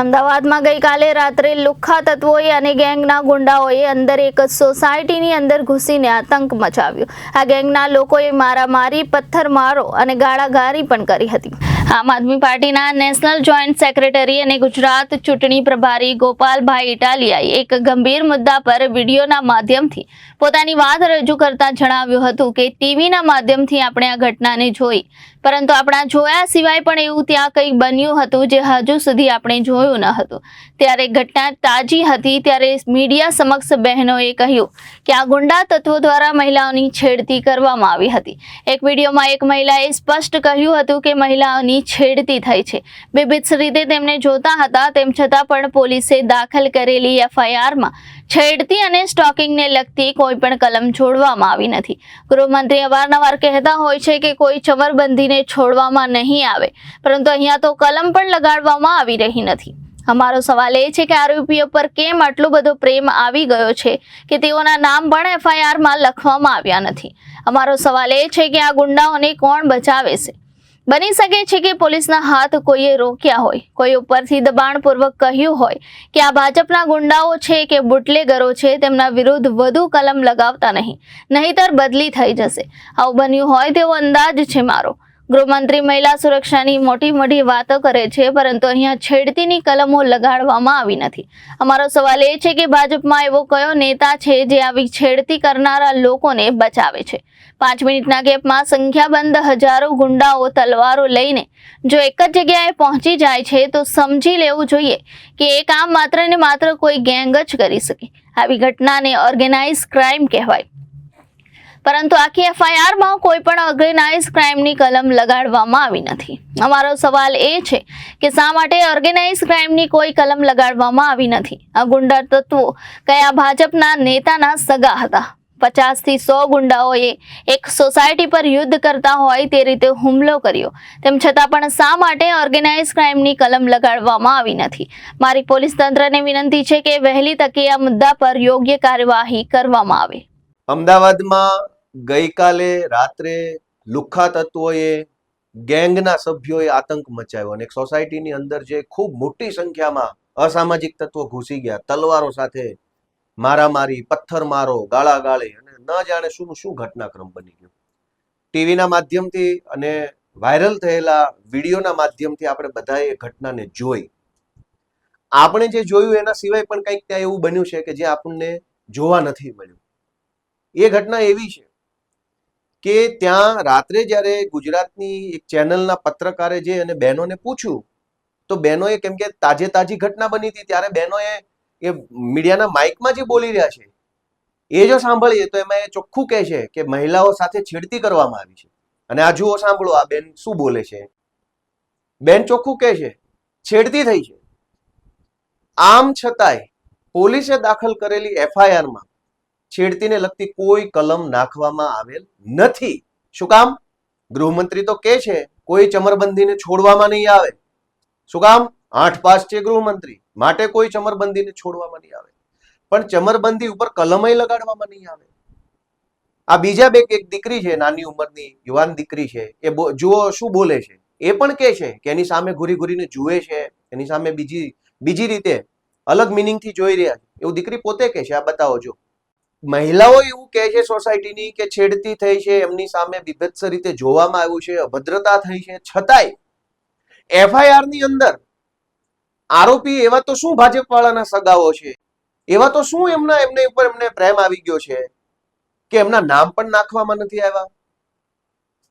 અમદાવાદમાં ગઈકાલે રાત્રે લુખ્ખા તત્વોએ અને ગેંગના ગુંડાઓએ અંદર એક સોસાયટીની અંદર ઘૂસીને આતંક મચાવ્યો। આ ગેંગના લોકોએ મારામારી, પથ્થરમારો અને ગાળાગાળી પણ કરી હતી। આમ આદમી પાર્ટીના નેશનલ જોઈન્ટ સેક્રેટરી અને ગુજરાત ચૂંટણી પ્રભારી ગોપાલભાઈ ઇટાલિયાએ એક ગંભીર મુદ્દા પર વિડીયોના માધ્યમથી પોતાની વાત રજૂ કરતા જણાવ્યું હતું કે ટીવીના માધ્યમથી આપણે આ ઘટનાને જોઈ, પરંતુ આપણા જોયા સિવાય પણ એવું ત્યાં કંઈક બન્યું હતું જે હજુ સુધી આપણે જોયું ન હતું। ત્યારે ઘટના તાજી હતી ત્યારે મીડિયા સમક્ષ બહેનોએ કહ્યું કે આ ગુંડા તત્વો દ્વારા મહિલાઓની છેડતી કરવામાં આવી હતી। એક વિડીયોમાં એક મહિલાએ સ્પષ્ટ કહ્યું હતું કે મહિલાઓની છેડતી થઈ છે। બેભત્સ રીતે તેમને જોતા હતા, તેમ છતાં પણ પોલીસે દાખલ કરેલી એફઆઈઆરમાં છેડતી અને સ્ટોકિંગને લગતી કોઈ પણ કલમ છોડવામાં આવી નથી। ગૃહમંત્રી અવારનવાર કહેતા હોય છે કે કોઈ ચમરબંધીને છોડવામાં નહીં આવે, પરંતુ અહીંયા તો કલમ પણ લગાડવામાં આવી રહી નથી। અમારો સવાલ એ છે કે આરોપીઓ પર કેમ આટલો બધો પ્રેમ આવી ગયો છે કે તેઓના નામ પણ એફઆઈઆરમાં લખવામાં આવ્યા નથી। અમારો સવાલ એ છે કે આ ગુંડાઓને કોણ બચાવે છે? બની શકે છે કે પોલીસના હાથ કોઈએ રોક્યા હોય, કોઈ ઉપરથી દબાણપૂર્વક કહ્યું હોય કે આ ભાજપના ગુંડાઓ છે કે બુટલેગરો છે, તેમના વિરુદ્ધ વધુ કલમ લગાવતા નહીં, નહીંતર બદલી થઈ જશે। આવું બન્યું હોય તેવો અંદાજ છે મારો। ગૃહમંત્રી મહિલા સુરક્ષાની મોટી વાતો કરે છે, પરંતુ અહીંયા છેડતીની કલમો લગાડવામાં આવી નથી। અમારો સવાલ એ છે કે ભાજપમાં એવો કયો નેતા છે જે આવી છેડતી કરનારા લોકોને બચાવે છે? 5 મિનિટના ગેપમાં સંખ્યાબંધ હજારો ગુંડાઓ તલવારો લઈને જો એક જ જગ્યાએ પહોંચી જાય છે તો સમજી લેવું જોઈએ કે એ કામ માત્ર ને માત્ર કોઈ ગેંગ જ કરી શકે। આવી ઘટનાને ઓર્ગેનાઇઝ ક્રાઇમ કહેવાય, પરંતુ આખી એફઆઈઆરમાં કોઈ પણ ઓર્ગેનાઇઝ ક્રાઇમની કલમ લગાડવામાં આવી નથી। અમારો સવાલ એ છે કે શા માટે ઓર્ગેનાઇઝ ક્રાઇમની કોઈ કલમ લગાડવામાં આવી નથી? આ ગુંડા તત્વો કયા ભાજપના નેતાના સગા હતા? 50 થી 100 ગુંડાઓએ એક સોસાયટી પર યુદ્ધ કરતા હોય તે રીતે હુમલો કર્યો, તેમ છતાં પણ શા માટે ઓર્ગેનાઇઝ ક્રાઇમની કલમ લગાડવામાં આવી નથી? મારી પોલીસ તંત્રને વિનંતી છે કે વહેલી તકે આ મુદ્દા પર યોગ્ય કાર્યવાહી કરવામાં આવે। અમદાવાદમાં ગઈકાલે રાત્રે લુખ્ખા તત્વોએ, ગેંગના સભ્યોએ આતંક મચાવ્યો અને એક સોસાયટીની અંદર જે ખૂબ મોટી સંખ્યામાં અસામાજિક તત્વો ઘૂસી ગયા, તલવારો સાથે મારામારી, પથ્થરમારો, ગાળાગાળી અને ન જાણે શું ઘટનાક્રમ બની ગયો। ટીવીના માધ્યમથી અને વાયરલ થયેલા વિડીયોના માધ્યમથી આપણે બધાએ એ ઘટનાને જોઈ। આપણે જે જોયું એના સિવાય પણ કંઈક ત્યાં એવું બન્યું છે કે જે આપણને જોવા નથી મળ્યું। એ ઘટના એવી છે કે ત્યાં રાત્રે જ્યારે ગુજરાતની એક ચેનલના પત્રકારે જે અને બહેનોને પૂછ્યું તો બહેનોએ, કેમ કે તાજી ઘટના બની હતી ત્યારે બહેનોએ એ મીડિયાના માઇકમાં જે બોલી રહ્યા છે એ જો સાંભળીએ તો એમાં એ ચોખ્ખું કહે છે કે મહિલાઓ સાથે છેડતી કરવામાં આવી છે। અને આ જુઓ, સાંભળો આ બેન શું બોલે છે। બેન ચોખ્ખું કહે છે છેડતી થઈ છે। આમ છતાંય પોલીસે દાખલ કરેલી એફઆઈઆરમાં છેડતીને લગતી કોઈ કલમ નાખવામાં આવેલ નથી। શું કામ? ગૃહમંત્રી તો કહે છે કોઈ ચમરબંધીને છોડવામાં નહીં આવે। શું કામ? 8 પાસ છે ગૃહમંત્રી, માટે કોઈ ચમરબંધીને છોડવામાં નહીં આવે, પણ ચમરબંધી ઉપર કલમય લગાડવામાં નહીં આવે। આ બીજા એક દીકરી છે, નાની ઉંમરની યુવાન દીકરી છે, એ જુઓ શું બોલે છે। એ પણ કહે છે કે એની સામે ઘૂરીને જુએ છે, એની સામે બીજી રીતે અલગ મિનિંગથી જોઈ રહ્યા છે, એવું દીકરી પોતે કહે છે। આ બતાવો જો। મહિલાઓ એવું કહે છે સોસાયટીની કે છેડતી થઈ છે, એમની સામે બીભત્સ રીતે જોવામાં આવ્યું છે, અભદ્રતા થઈ છે, છતાંય એફઆઈઆર ની અંદર આરોપી એવા તો શું ભાજપ વાળાના સગાઓ છે, એવા તો શું એમને ઉપર પ્રેમ આવી ગયો છે કે એમના નામ પણ નાખવામાં નથી આવ્યા।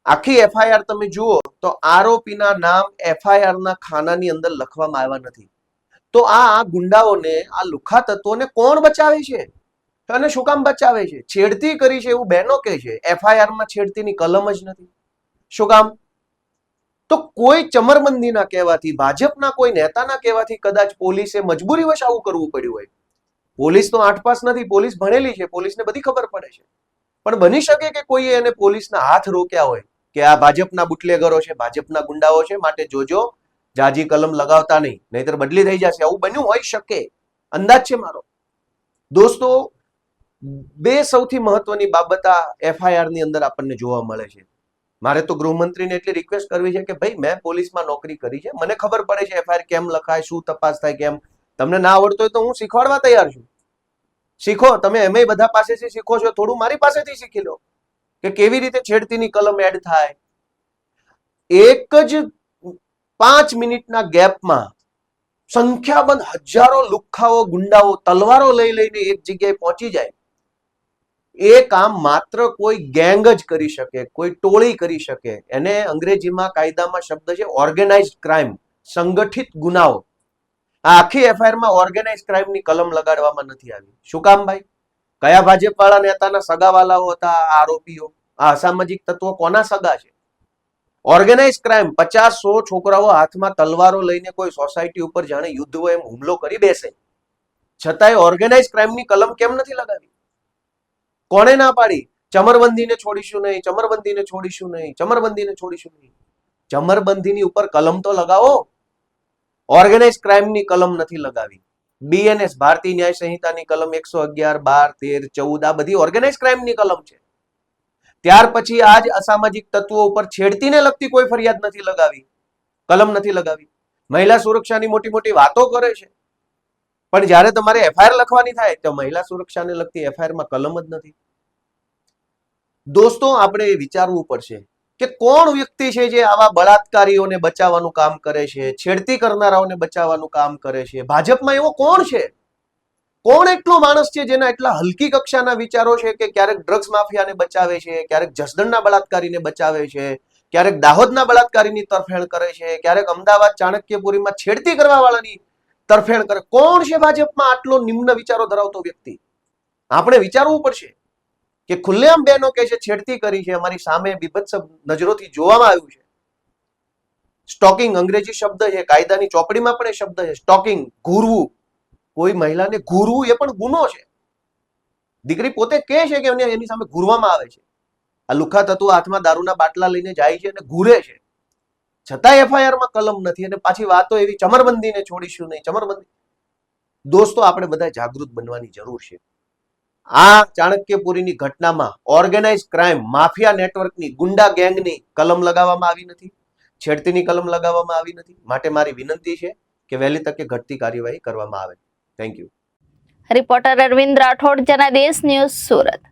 આખી એફઆઈઆર તમે જુઓ તો આરોપીના નામ એફઆઈઆર ના ખાનાની અંદર લખવામાં આવ્યા નથી। તો આ ગુંડાઓને, આ લુખ્ખા તત્વોને કોણ બચાવે છે અને શું કામ બચાવે છે? છેડતી કરી છે એવું બહેનો કહે છે, એફઆઈઆર માં છેડતીની કલમ જ નથી। શું કામ? તો કોઈ ચમરબંધીના કહેવાથી, ભાજપના કોઈ નેતાના કહેવાથી કદાચ પોલીસે મજબૂરીવશ આવું કરવું પડ્યું હોય। પોલીસ તો 8 પાસ નથી, પોલીસ ભણેલી છે, પોલીસને બધી ખબર પડે છે, પણ બની શકે કે કોઈએ એને પોલીસના હાથ રોક્યા હોય કે આ ભાજપના બુટલેગરો છે, ભાજપના ગુંડાઓ છે, માટે જોજો, જાજી કલમ લગાવતા નહીં, નહીતર બદલી થઈ જશે। આવું બન્યું હોઈ શકે, અંદાજ છે મારો। દોસ્તો, બે સૌથી મહત્વની બાબત આ એફઆઈઆર ની અંદર આપણને જોવા મળે છે। મારે તો ગૃહમંત્રીને એટલી રિક્વેસ્ટ કરવી છે કે ભાઈ મેં પોલીસમાં નોકરી કરી છે, મને ખબર પડે છે એફઆઈઆર કેમ લખાય, શું તપાસ થાય, કેમ. તમને ના આવડતો હોય તો હું શીખવાડવા તૈયાર છું. શીખો, તમે એમએ બધા પાસેથી શીખો છો, થોડું મારી પાસેથી શીખી લો કે કેવી રીતે છેડતીની કલમ એડ થાય. એક જ 5 મિનિટના ગેપમાં સંખ્યાબંધ હજારો લુખ્ખાઓ, ગુંડાઓ તલવારો લઈ લઈને એક જગ્યાએ પહોંચી જાય. એ કામ માત્ર કોઈ ગેંગ જ કરી શકે, કોઈ ટોળી કરી શકે. એને અંગ્રેજીમાં કાયદામાં શબ્દ છે ઓર્ગેનાઇઝડ ક્રાઇમ, સંગઠિત ગુનાઓ. આ આખી એફઆઈઆરમાં ઓર્ગેનાઇઝ ક્રાઇમની કલમ લગાડવામાં નથી આવી. શું કામ ભાઈ? કયા ભાજપવાળા નેતાના સગાવાલાઓ હતા આરોપીઓ? આ અસામાજિક તત્વો કોના સગા છે? ઓર્ગેનાઇઝ ક્રાઇમ, 50-100 છોકરાઓ હાથમાં તલવારો લઈને કોઈ સોસાયટી ઉપર જાણે યુદ્ધ હોય એમ હુમલો કરી બેસે, છતાંય ઓર્ગેનાઇઝ ક્રાઇમની કલમ કેમ નથી લગાવી? કોણે ના પાડી? ચમરબંધીને છોડીશું નહીં, ચમરબંધીને છોડીશું નહીં, ચમરબંધીને છોડીશું નહીં. ચમરબંધીની ઉપર કલમ તો લગાવો. ઓર્ગેનાઇઝ ક્રાઇમની કલમ નથી લગાવી. બીએનએસ, ભારતીય ન્યાય સંહિતાની કલમ 111, 12, 13, 14 આ બધી ઓર્ગેનાઇઝ ક્રાઇમની કલમ છે. ત્યાર પછી આજ અસામાજિક તત્વો ઉપર છેડતીને લગતી કોઈ ફરિયાદ નથી લગાવી, કલમ નથી લગાવી. મહિલા સુરક્ષાની મોટી મોટી વાતો કરે છે, પણ જ્યારે તમારે એફઆઈઆર લખવાની થાય તો મહિલા સુરક્ષાને લગતી એફઆઈઆરમાં કલમ જ નથી. દોસ્તો, આપણે વિચારવું પડશે કે કોણ વ્યક્તિ છે જે આવા બળાત્કારીઓને બચાવવાનું કામ કરે છે, છેડતી કરનારાઓને બચાવવાનું કામ કરે છે. ભાજપમાં એવો કોણ છે? કોણ એટલો માણસ છે જેના એટલા હલકી કક્ષાના વિચારો છે કે ક્યારેક ડ્રગ્સ માફિયાને બચાવે છે, ક્યારેક જસદણના બળાત્કારીને બચાવે છે, ક્યારેક દાહોદના બળાત્કારીની તરફેણ કરે છે, ક્યારેક અમદાવાદ ચાણક્યપુરીમાં છેડતી કરવા વાળાની તરફેણ કરે? કોણ છે ભાજપમાં આટલો નિમ્ન વિચારો ધરાવતો વ્યક્તિ? આપણે વિચારવું પડશે કે ખુલ્લેઆમ બહેનો કહે છે છેડતી કરી છે, અમારી સામે બીભત્સ નજરોથી જોવામાં આવ્યું છે. સ્ટોકિંગ અંગ્રેજી શબ્દ છે, કાયદાની ચોપડીમાં પણ એ શબ્દ છે સ્ટોકિંગ, ઘૂરવું. કોઈ મહિલાને ઘૂરવું એ પણ ગુનો છે. દીકરી પોતે કહે છે કે એની સામે ઘૂરવામાં આવે છે. આ લુખા તત્વો હાથમાં દારૂના બાટલા લઈને જાય છે અને ઘૂરે છે, છતાં એફઆઈઆરમાં કલમ નથી. અને પાછી વાતો એવી ચમરબંધીને છોડીશું નહીં, ચમરબંધી. દોસ્તો, આપણે બધા જાગૃત બનવાની જરૂર છે. આ ચાણક્યપુરીની ઘટનામાં ઓર્ગેનાઇઝ ક્રાઇમ, માફિયા નેટવર્કની, ગુંડા ગેંગની કલમ લગાવવામાં આવી નથી, છેડતીની કલમ લગાવવામાં આવી નથી. માટે મારી વિનંતી છે કે વહેલી તકે ઘટતી કાર્યવાહી કરવામાં આવે. Thank you. Reporter Arvind Rathod, Janadesh news, Surat.